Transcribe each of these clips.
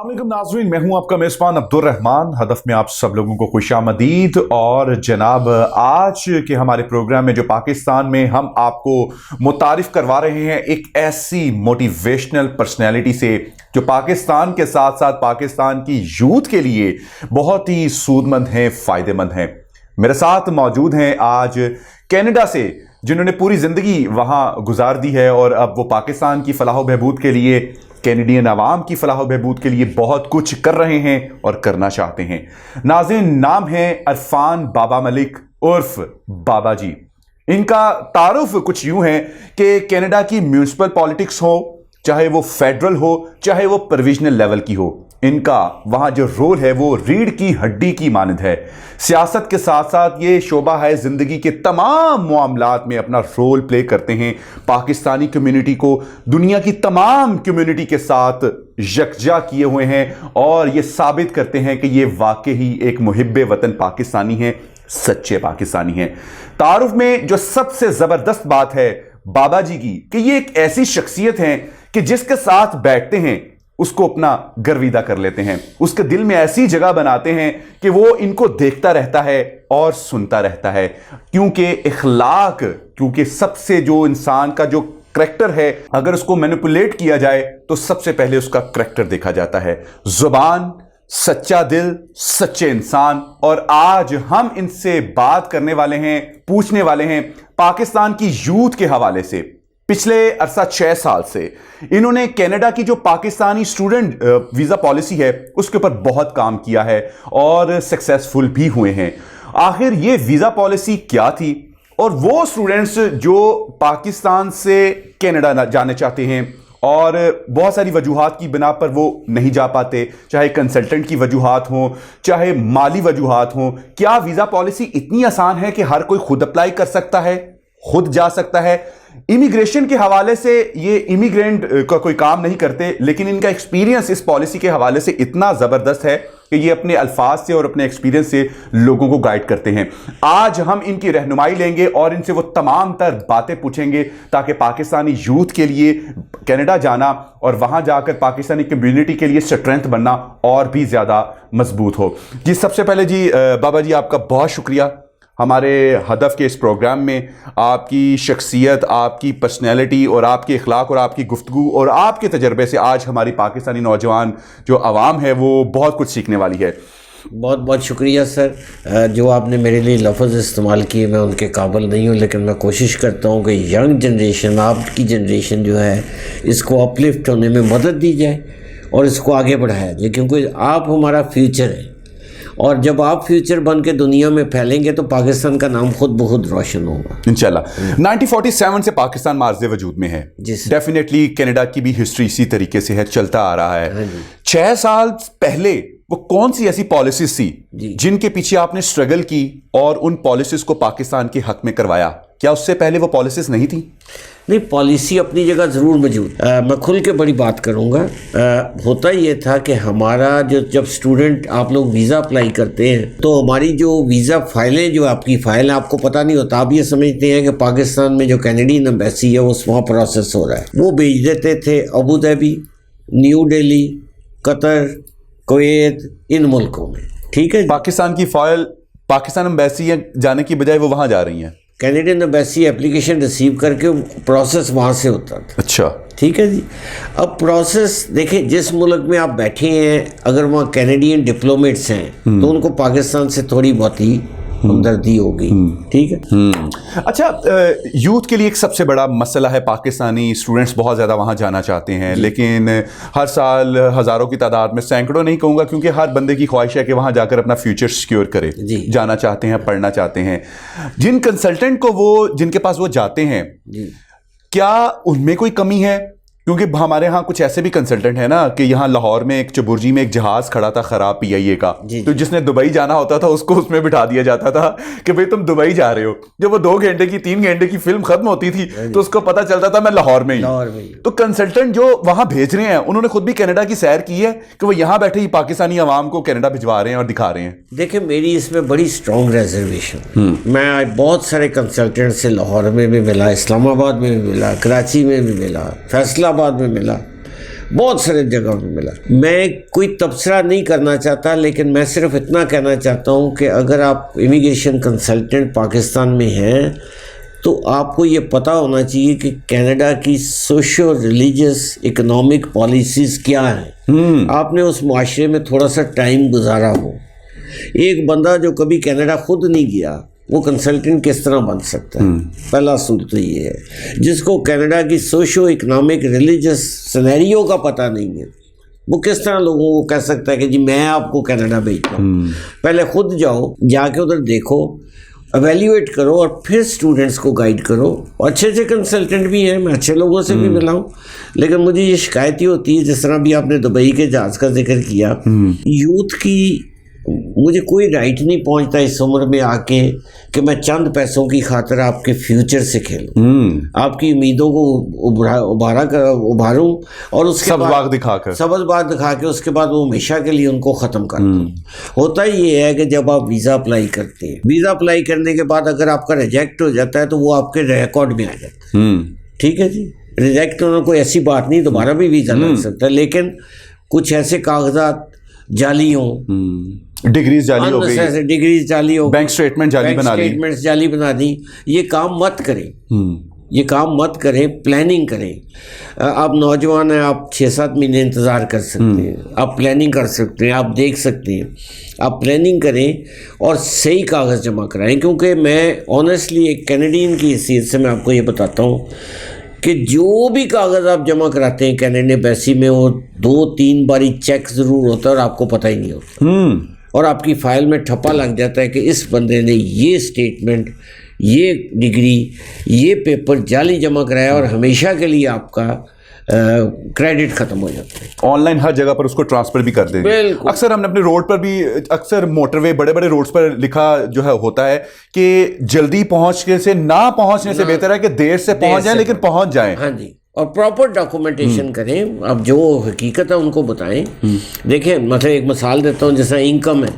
अस्सलाम वालेकुम नाज़रीन, मैं हूं आपका मेज़बान अब्दुल रहमान। हदफ में आप सब लोगों को खुशामदीद। और जनाब, आज के हमारे प्रोग्राम में जो पाकिस्तान में हम आपको मुतारिफ करवा रहे हैं एक ऐसी मोटिवेशनल पर्सनैलिटी से जो पाकिस्तान के साथ साथ पाकिस्तान की यूथ के लिए बहुत ही सूदमंद हैं, फ़ायदेमंद हैं। मेरे साथ मौजूद हैं आज कनाडा से, जिन्होंने पूरी ज़िंदगी वहाँ गुजार दी है और अब वो पाकिस्तान की फलाह बहबूद के लिए, कैनेडियन आवाम की फलाह बहबूद के लिए बहुत कुछ कर रहे हैं और करना चाहते हैं। नाज़रीन, नाम है अरफान बाबा मलिक उर्फ बाबा जी। इनका तारुफ कुछ यूं है कि कनाडा की म्यूनिसिपल पॉलिटिक्स हो, चाहे वो फेडरल हो चाहे वो प्रोविजनल लेवल की हो, इनका वहाँ जो रोल है वो रीढ़ की हड्डी की मानद है। सियासत के साथ साथ ये शोबा है ज़िंदगी के तमाम मामलात में अपना रोल प्ले करते हैं। पाकिस्तानी कम्युनिटी को दुनिया की तमाम कम्युनिटी के साथ यकजा किए हुए हैं और ये साबित करते हैं कि ये वाकई ही एक मुहिब्बे वतन पाकिस्तानी हैं, सच्चे पाकिस्तानी हैं। तारुफ में जो सबसे ज़बरदस्त बात है बाबा जी की कि ये एक ऐसी शख्सियत हैं कि जिसके साथ बैठते हैं उसको अपना गर्विदा कर लेते हैं, उसके दिल में ऐसी जगह बनाते हैं कि वो इनको देखता रहता है और सुनता रहता है। क्योंकि सबसे जो इंसान का जो करैक्टर है, अगर उसको मैनिपुलेट किया जाए तो सबसे पहले उसका करैक्टर देखा जाता है। जुबान, सच्चा दिल, सच्चे इंसान। और आज हम इनसे बात करने वाले हैं, पूछने वाले हैं पाकिस्तान की यूथ के हवाले से। पिछले अरसा 6 साल से इन्होंने कनाडा की जो पाकिस्तानी स्टूडेंट वीज़ा पॉलिसी है उसके ऊपर बहुत काम किया है और सक्सेसफुल भी हुए हैं। आखिर ये वीज़ा पॉलिसी क्या थी और वो स्टूडेंट्स जो पाकिस्तान से कनाडा जाना चाहते हैं और बहुत सारी वजूहात की बिना पर वो नहीं जा पाते, चाहे कंसल्टेंट की वजूहात हों चाहे माली वजूहात हों, क्या वीज़ा पॉलिसी इतनी आसान है कि हर कोई खुद अप्लाई कर सकता है, खुद जा सकता है? इमिग्रेशन के हवाले से ये इमिग्रेंट का कोई काम नहीं करते, लेकिन इनका एक्सपीरियंस इस पॉलिसी के हवाले से इतना ज़बरदस्त है कि ये अपने अल्फाज से और अपने एक्सपीरियंस से लोगों को गाइड करते हैं। आज हम इनकी रहनुमाई लेंगे और इनसे वो तमाम तर बातें पूछेंगे ताकि पाकिस्तानी यूथ के लिए कनाडा जाना और वहाँ जाकर पाकिस्तानी कम्युनिटी के लिए स्ट्रेंथ बनना और भी ज़्यादा मजबूत हो। जी, सबसे पहले जी बाबा जी, आपका बहुत शुक्रिया हमारे हदफ के इस प्रोग्राम में। आपकी शख्सियत, आपकी पर्सनैलिटी और आपके अखलाक और आपकी गुफ्तगू और आपके तजर्बे से आज हमारी पाकिस्तानी नौजवान जो आवाम है वो बहुत कुछ सीखने वाली है। बहुत बहुत शुक्रिया सर। जो आपने मेरे लिए लफ्ज़ इस्तेमाल किए मैं उनके काबिल नहीं हूँ, लेकिन मैं कोशिश करता हूँ कि यंग जनरेशन, आपकी जनरेशन जो है, इसको अपलिफ्ट होने में मदद दी जाए और इसको आगे बढ़ाया जाए, क्योंकि आप हमारा फ्यूचर है और जब आप फ्यूचर बन के दुनिया में फैलेंगे तो पाकिस्तान का नाम खुद बहुत रोशन होगा इंशाल्लाह। 1947 से पाकिस्तान मार्ज़े वजूद में है। डेफिनेटली कनाडा की भी हिस्ट्री इसी तरीके से है, चलता आ रहा है। 6 साल पहले वो कौन सी ऐसी पॉलिसीज थी जिनके पीछे आपने स्ट्रगल की और उन पॉलिसीज को पाकिस्तान के हक में करवाया? क्या उससे पहले वो पॉलिसीज नहीं थी? नहीं, पॉलिसी अपनी जगह ज़रूर मौजूद। मैं खुल के बड़ी बात करूँगा। होता ये था कि हमारा जब स्टूडेंट आप लोग वीज़ा अप्लाई करते हैं तो हमारी जो वीज़ा फाइलें, जो आपकी फ़ाइल है, आपको पता नहीं होता, आप ये समझते हैं कि पाकिस्तान में जो कैनेडियन एम्बेसी है वो वहाँ प्रोसेस हो रहा है। वो भेज देते थे Abu Dhabi, New Delhi, Qatar, Kuwait, इन मुल्कों में। ठीक है, पाकिस्तान की फाइल पाकिस्तान एम्बेसी जाने की बजाय वो वहाँ जा रही हैं। कैनेडियन एम्बेसी एप्लीकेशन रिसीव करके प्रोसेस वहाँ से होता था। अच्छा, ठीक है जी। अब प्रोसेस देखें, जिस मुल्क में आप बैठे हैं, अगर वहाँ कैनेडियन डिप्लोमेट्स हैं तो उनको पाकिस्तान से थोड़ी बहुत ही हमदर्दी होगी। ठीक है। अच्छा, यूथ के लिए एक सबसे बड़ा मसला है, पाकिस्तानी स्टूडेंट्स बहुत ज़्यादा वहाँ जाना चाहते हैं, लेकिन हर साल हज़ारों की तादाद में, सैकड़ों नहीं कहूँगा क्योंकि हर बंदे की ख्वाहिश है कि वहाँ जाकर अपना फ्यूचर सिक्योर करे, जाना चाहते हैं, पढ़ना चाहते हैं। जिन कंसल्टेंट को जिनके पास वो जाते हैं, क्या उनमें कोई कमी है? क्योंकि हमारे यहाँ कुछ ऐसे भी कंसल्टेंट है ना कि यहाँ लाहौर में एक चबुर्जी में एक जहाज खड़ा था खराब PIA का, तो जिसने दुबई जाना होता था उसको उसमें बिठा दिया जाता था कि भाई तुम दुबई जा रहे हो। जब वो 2 घंटे की 3 घंटे की फिल्म खत्म होती थी तो उसको पता चलता था मैं लाहौर में ही। तो कंसल्टेंट जो वहां भेज रहे हैं उन्होंने खुद भी कनाडा की सैर की है कि वो यहाँ बैठे ही पाकिस्तानी अवाम को कनाडा भिजवा रहे हैं और दिखा रहे हैं। देखिए, मेरी इसमें बड़ी स्ट्रॉन्ग रिजर्वेशन। मैं बहुत सारे कंसल्टेंट से लाहौर में भी मिला, इस्लामाबाद में भी मिला, कराची में भी मिला, फैसलाबाद में मिला। بہت سارے جگہوں پہ ملا. میں کوئی تبصرہ نہیں کرنا چاہتا, لیکن میں صرف اتنا کہنا چاہتا ہوں کہ اگر آپ امیگریشن کنسلٹنٹ پاکستان میں ہیں تو آپ کو یہ پتہ ہونا چاہیے کہ کینیڈا کی سوشو ریلیجس اکنامک پالیسیز کیا ہیں. آپ نے اس معاشرے میں تھوڑا سا ٹائم گزارا ہو. ایک بندہ جو کبھی کینیڈا خود نہیں گیا وہ کنسلٹنٹ کس طرح بن سکتا ہے؟ پہلا اصول تو یہ ہے. جس کو کینیڈا کی سوشو اکنامک ریلیجس سینیریو کا پتہ نہیں ہے وہ کس طرح لوگوں کو کہہ سکتا ہے کہ جی میں آپ کو کینیڈا بھیجتا ہوں. پہلے خود جاؤ, جا کے ادھر دیکھو, ایویلیویٹ کرو اور پھر اسٹوڈنٹس کو گائیڈ کرو. اچھے اچھے کنسلٹنٹ بھی ہیں, میں اچھے لوگوں سے بھی ملا ہوں, لیکن مجھے یہ شکایت ہی ہوتی ہے جس طرح بھی آپ نے دبئی کے جہاز کا ذکر کیا, یوتھ کی مجھے کوئی رائٹ نہیں پہنچتا اس عمر میں آ کے کہ میں چند پیسوں کی خاطر آپ کے فیوچر سے کھیلوں, آپ کی امیدوں کو ابھاروں اور اس کے سبز باغ دکھا کے اس کے بعد وہ ہمیشہ کے لیے ان کو ختم کر دوں. ہوتا ہی یہ ہے کہ جب آپ ویزا اپلائی کرتے ہیں, ویزا اپلائی کرنے کے بعد اگر آپ کا ریجیکٹ ہو جاتا ہے تو وہ آپ کے ریکارڈ میں آ جاتا ہے. ٹھیک ہے جی, ریجیکٹ ہونا کوئی ایسی بات نہیں, دوبارہ بھی ویزا لگ سکتا ہے, لیکن کچھ ایسے کاغذات جعلی ہوں, ڈگریز جعلی ہو گئی, ڈگریز جعلی ہو, بینک اسٹیٹمنٹ جعلی بنا دی. یہ کام مت کریں, یہ کام مت کریں, پلاننگ کریں. آپ نوجوان ہیں, آپ 6-7 مہینے انتظار کر سکتے ہیں, آپ پلاننگ کر سکتے ہیں, آپ دیکھ سکتے ہیں, آپ پلاننگ کریں اور صحیح کاغذ جمع کرائیں. کیونکہ میں آنیسٹلی ایک کینیڈین کی حیثیت سے میں آپ کو یہ بتاتا ہوں کہ جو بھی کاغذ آپ جمع کراتے ہیں کینیڈین ایمبیسی میں وہ 2-3 باری چیک ضرور ہوتا ہے اور آپ کو پتہ ہی نہیں ہوتا, اور آپ کی فائل میں ٹھپا لگ جاتا ہے کہ اس بندے نے یہ اسٹیٹمنٹ, یہ ڈگری, یہ پیپر جعلی جمع کرایا, اور ہمیشہ کے لیے آپ کا کریڈٹ ختم ہو جاتا ہے. آن لائن ہر جگہ پر اس کو ٹرانسفر بھی کر دیں گے. اکثر ہم نے اپنے روڈ پر بھی, اکثر موٹر وے بڑے بڑے روڈز پر لکھا جو ہے ہوتا ہے کہ جلدی پہنچنے سے نہ پہنچنے سے بہتر ہے کہ دیر سے پہنچ جائیں لیکن پہنچ جائیں. ہاں جی, اور پراپر ڈاکومنٹیشن کریں. اب جو حقیقت ہے ان کو بتائیں. دیکھیں مثلا ایک مثال دیتا ہوں, جیسا انکم ہے,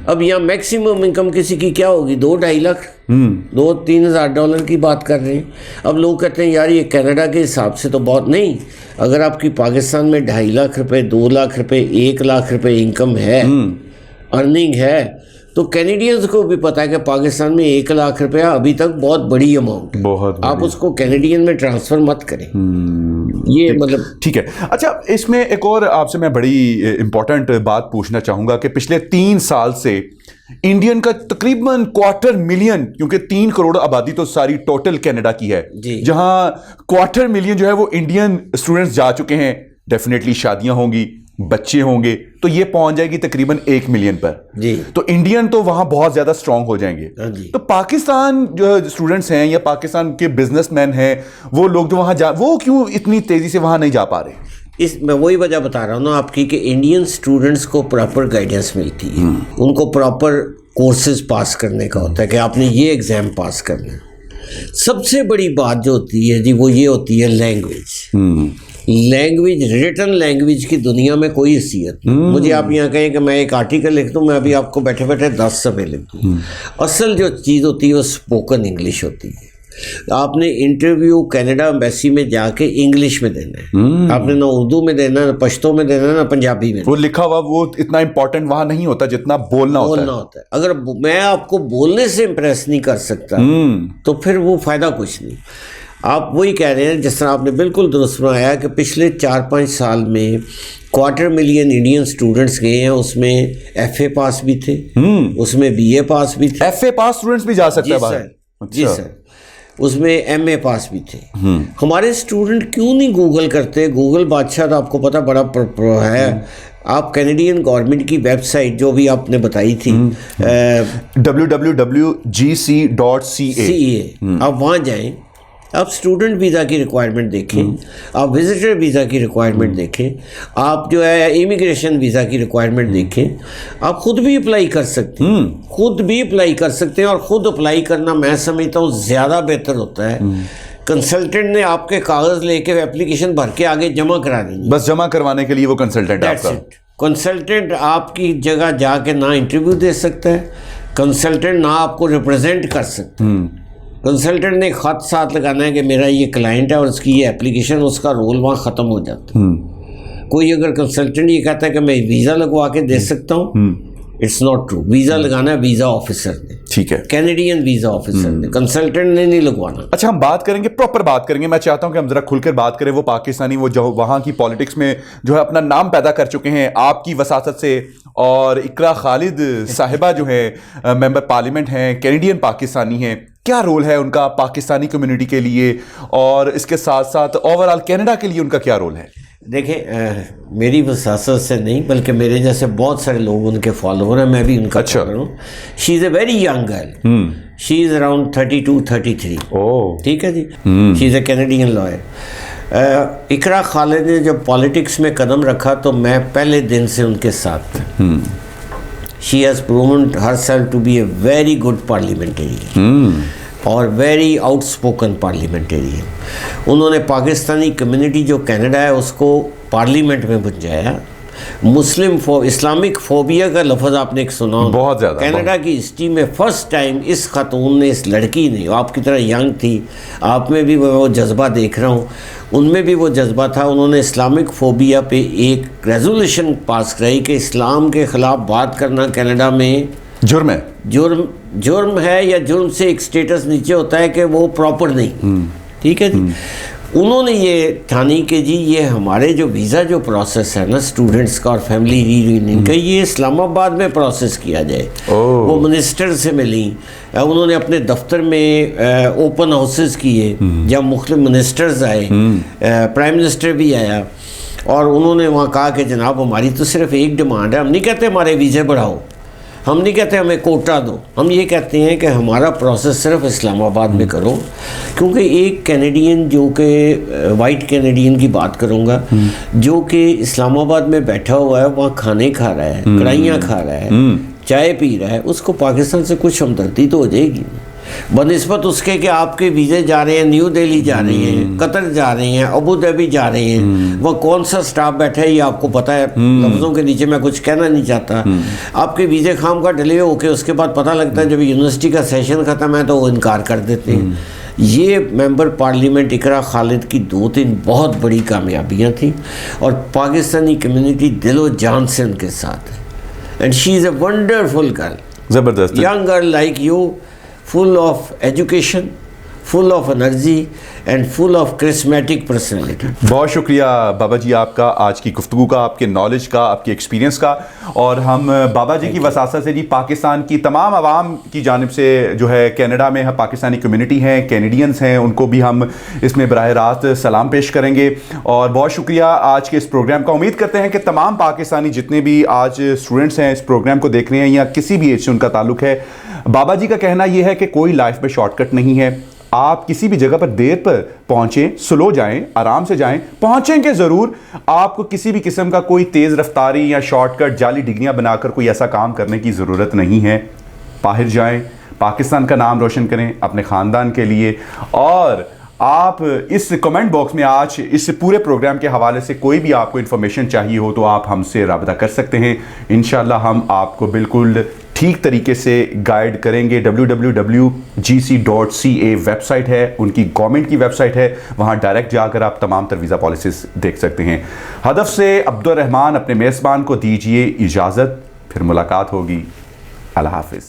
اب یہاں میکسیمم انکم کسی کی کیا ہوگی, 2-2.5 لاکھ, $2,000-3,000 کی بات کر رہے ہیں. اب لوگ کہتے ہیں یار یہ کینیڈا کے حساب سے تو بہت نہیں. اگر آپ کی پاکستان میں 2.5 لاکھ روپے, 2 لاکھ روپے, 1 لاکھ روپے انکم ہے, ارننگ ہے, تو کینیڈینز کو بھی پتا ہے کہ پاکستان میں 1 لاکھ روپیہ ابھی تک بہت بڑی اماؤنٹ, آپ اس کو کینیڈین میں ٹرانسفر مت کریں. یہ مطلب ٹھیک ہے. اچھا, اس میں ایک اور آپ سے میں بڑی امپورٹنٹ بات پوچھنا چاہوں گا کہ پچھلے 3 سال سے انڈین کا تقریباً 250,000,000, کیونکہ 3 کروڑ آبادی تو ساری ٹوٹل کینیڈا کی ہے, جہاں 250,000,000 جو ہے وہ انڈین اسٹوڈنٹس جا چکے ہیں. ڈیفینیٹلی شادیاں ہوں گی, بچے ہوں گے, تو یہ پہنچ جائے گی تقریباً 1 ملین پر. تو انڈین تو وہاں بہت زیادہ اسٹرانگ ہو جائیں گے. تو پاکستان جو اسٹوڈنٹس ہیں یا پاکستان کے بزنس مین ہیں, وہ لوگ جو وہاں وہ کیوں اتنی تیزی سے وہاں نہیں جا پا رہے؟ میں وہی وجہ بتا رہا ہوں نا آپ کی کہ انڈین اسٹوڈنٹس کو پراپر گائیڈنس ملتی ہے. ان کو پراپر کورسز پاس کرنے کا ہوتا ہے کہ آپ نے یہ ایگزام پاس کرنا ہے. سب سے بڑی بات جو ہوتی ہے جی وہ یہ ہوتی ہے لینگویج. لینگویج, ریٹن لینگویج کی دنیا میں کوئی حیثیت نہیں. مجھے آپ یہاں کہیں کہ میں ایک آرٹیکل لکھ دوں, میں ابھی آپ کو بیٹھے بیٹھے 10 صفحے لکھ دوں. اصل جو چیز ہوتی ہے وہ اسپوکن انگلش ہوتی ہے. آپ نے انٹرویو کینیڈا ایمبیسی میں جا کے انگلش میں دینا ہے. آپ نے نہ اردو میں دینا, نہ پشتو میں دینا, نہ پنجابی میں. وہ لکھا ہوا وہ اتنا امپورٹنٹ وہاں نہیں ہوتا جتنا بولنا ہوتا ہے. اگر میں آپ کو بولنے سے امپریس نہیں کر سکتا تو پھر وہ فائدہ کچھ نہیں. آپ وہی کہہ رہے ہیں جس طرح آپ نے بالکل درست بنایا کہ پچھلے 4-5 سال میں 250,000 انڈین اسٹوڈنٹس گئے ہیں. اس میں FA پاس بھی تھے, اس میں BA پاس بھی تھے. FA پاس اسٹوڈنٹس بھی جا سکتے ہیں باہر؟ جی سر, اس میں MA پاس بھی تھے. ہمارے اسٹوڈنٹ کیوں نہیں گوگل کرتے؟ گوگل بادشاہ تو آپ کو پتہ بڑا ہے. آپ کینیڈین گورنمنٹ کی ویب سائٹ جو بھی آپ نے بتائی تھی www.gc.ca, آپ وہاں جائیں, آپ اسٹوڈنٹ ویزا کی ریکوائرمنٹ دیکھیں, آپ وزٹر ویزا کی ریکوائرمنٹ دیکھیں, آپ جو ہے امیگریشن ویزا کی ریکوائرمنٹ دیکھیں. آپ خود بھی اپلائی کر سکتے ہیں, خود بھی اپلائی کر سکتے ہیں. اور خود اپلائی کرنا میں سمجھتا ہوں زیادہ بہتر ہوتا ہے. کنسلٹنٹ نے آپ کے کاغذ لے کے اپلیکیشن بھر کے آگے جمع کرا دیں, بس جمع کروانے کے لیے وہ کنسلٹنٹ آپ کا. کنسلٹنٹ آپ کی جگہ جا کے نہ انٹرویو دے سکتا ہے, کنسلٹنٹ نہ آپ کو ریپرزینٹ کر سکتا ہے. کنسلٹنٹ نے خط ساتھ لگانا ہے کہ میرا یہ کلائنٹ ہے اور اس کی یہ اپلیکیشن, اس کا رول وہاں ختم ہو جاتا ہے. कोई अगर कंसल्टेंट ये कहता है कि मैं वीज़ा लगवा के दे सकता हूँ, इट्स नॉट ट्रू। वीज़ा लगाना है वीज़ा ऑफिसर ने, ठीक है, कैनेडियन वीज़ा ऑफिसर ने, कंसल्टेंट ने नहीं लगवाना। अच्छा, हम बात करेंगे, प्रॉपर बात करेंगे। मैं चाहता हूं कि हम जरा खुलकर बात करें। वो पाकिस्तानी, वो जो वहां की पॉलिटिक्स में जो है अपना नाम पैदा कर चुके हैं आपकी वसासत से, और इकरा खालिद साहिबा जो है मेंबर पार्लियामेंट हैं, कैनेडियन पाकिस्तानी हैं, क्या रोल है उनका पाकिस्तानी कम्युनिटी के लिए, और इसके साथ साथ ओवरऑल कनाडा के लिए उनका क्या रोल है? देखें, मेरी वसासत से नहीं बल्कि मेरे जैसे बहुत सारे लोग उनके फॉलोअर हैं, मैं भी उनका फॉलोअर हूँ। She is a very young girl, she is around 32-33। ठीक है जी, she is a Canadian lawyer. Iqra Khalid ने जब पॉलिटिक्स में कदम रखा तो मैं पहले दिन से उनके साथ था। She has proved herself to be a very good parliamentarian और वेरी आउटस्पोकन पार्लियामेंटेरियन। उन्होंने पाकिस्तानी कम्युनिटी जो कनाडा है उसको पार्लियामेंट में पहुंचाया। मुस्लिम इस्लामिक फोबिया का लफ्ज़ आपने एक सुना, बहुत ज़्यादा। कनाडा की हिस्ट्री में फर्स्ट टाइम इस खातून ने, इस लड़की ने, आपकी तरह यंग थी, आप में भी वो जज्बा देख रहा हूँ, उनमें भी वो जज्बा था। उन्होंने इस्लामिक फोबिया पे एक रेजोल्यूशन पास कराई कि इस्लाम के ख़िलाफ़ बात करना कनाडा में जुर्म है। जुर्म है, या जुर्म से एक स्टेटस नीचे होता है कि वो प्रॉपर नहीं। ठीक है जी। उन्होंने ये ठानी कि जी ये हमारे जो वीज़ा जो प्रोसेस है ना स्टूडेंट्स का और फैमिली रीयूनियन का, ये इस्लामाबाद में प्रोसेस किया जाए। वो मिनिस्टर से मिली, उन्होंने अपने दफ्तर में ओपन हाउसेस किए जब मुख्तलिफ मिनिस्टर्स आए, प्राइम मिनिस्टर भी आया, और उन्होंने वहाँ कहा कि जनाब हमारी तो सिर्फ एक डिमांड है, हम नहीं कहते हमारे वीज़े बढ़ाओ, हम नहीं कहते हमें कोटा दो, हम ये कहते हैं कि हमारा प्रोसेस सिर्फ इस्लामाबाद में करो। क्योंकि एक कैनेडियन जो कि वाइट कैनेडियन की बात करूँगा, जो कि इस्लामाबाद में बैठा हुआ है, वहाँ खाने खा रहा है, कढ़ाइयाँ खा रहा है, चाय पी रहा है, उसको पाकिस्तान से कुछ हमदर्दी तो हो जाएगी बनिस्बत उसके कि आपके वीज़े जा रहे हैं, न्यू दिल्ली जा रहे हैं, कतर जा रहे हैं, अबू धाबी जा रहे हैं, वह कौन सा स्टाफ बैठा है ये आपको पता है। लफ्ज़ों के नीचे मैं कुछ कहना नहीं चाहता। आपके वीज़े खाम का डिले होके उसके बाद पता लगता है जब यूनिवर्सिटी का सेशन ख़त्म है तो वो इनकार कर देते हैं। ये मेंबर पार्लियामेंट इकरा खालिद की 2-3 बहुत बड़ी कामयाबियाँ थी, और पाकिस्तानी कम्युनिटी दिलो जान से उनके साथ है। And she is a wonderful girl, ज़बरदस्त young girl like you, full of education, full of energy and full of charismatic personality। बहुत शुक्रिया बाबा जी आपका, आज की गुफ्तगू का, आपके नॉलेज का, आपके एक्सपीरियंस का। और हम बाबा जी की वसासत से जी पाकिस्तान की तमाम आवाम की जानिब से जो है कनाडा में पाकिस्तानी कम्युनिटी हैं, कैनेडियंस हैं, उनको भी हम इसमें बराह रास्त सलाम पेश करेंगे। और बहुत शुक्रिया आज के इस प्रोग्राम का। उम्मीद करते हैं कि तमाम पाकिस्तानी जितने भी आज स्टूडेंट्स हैं इस प्रोग्राम को देख रहे हैं या किसी भी एज से उनका ताल्लुक़ है, बाबा जी का कहना यह है कि कोई लाइफ में शॉर्टकट नहीं है। आप किसी भी जगह पर देर पर पहुंचें, स्लो जाएं, आराम से जाएं, पहुंचेंगे ज़रूर। आपको किसी भी किस्म का कोई तेज़ रफ्तारी या शॉर्टकट जाली डिग्रियां बनाकर कोई ऐसा काम करने की ज़रूरत नहीं है। बाहर जाएं, पाकिस्तान का नाम रोशन करें अपने ख़ानदान के लिए। और आप इस कमेंट बॉक्स में आज इस पूरे प्रोग्राम के हवाले से कोई भी आपको इन्फॉर्मेशन चाहिए हो तो आप हमसे राब्ता कर सकते हैं। इंशाल्लाह हम आपको बिल्कुल ठीक तरीके से गाइड करेंगे। www.gc.ca वेबसाइट है, उनकी गवर्नमेंट की वेबसाइट है, वहाँ डायरेक्ट जाकर आप तमाम तर वीज़ा पॉलिसीज़ देख सकते हैं। हदफ से अब्दुल रहमान अपने मेज़बान को दीजिए इजाज़त, फिर मुलाकात होगी। अल्लाह हाफिज़।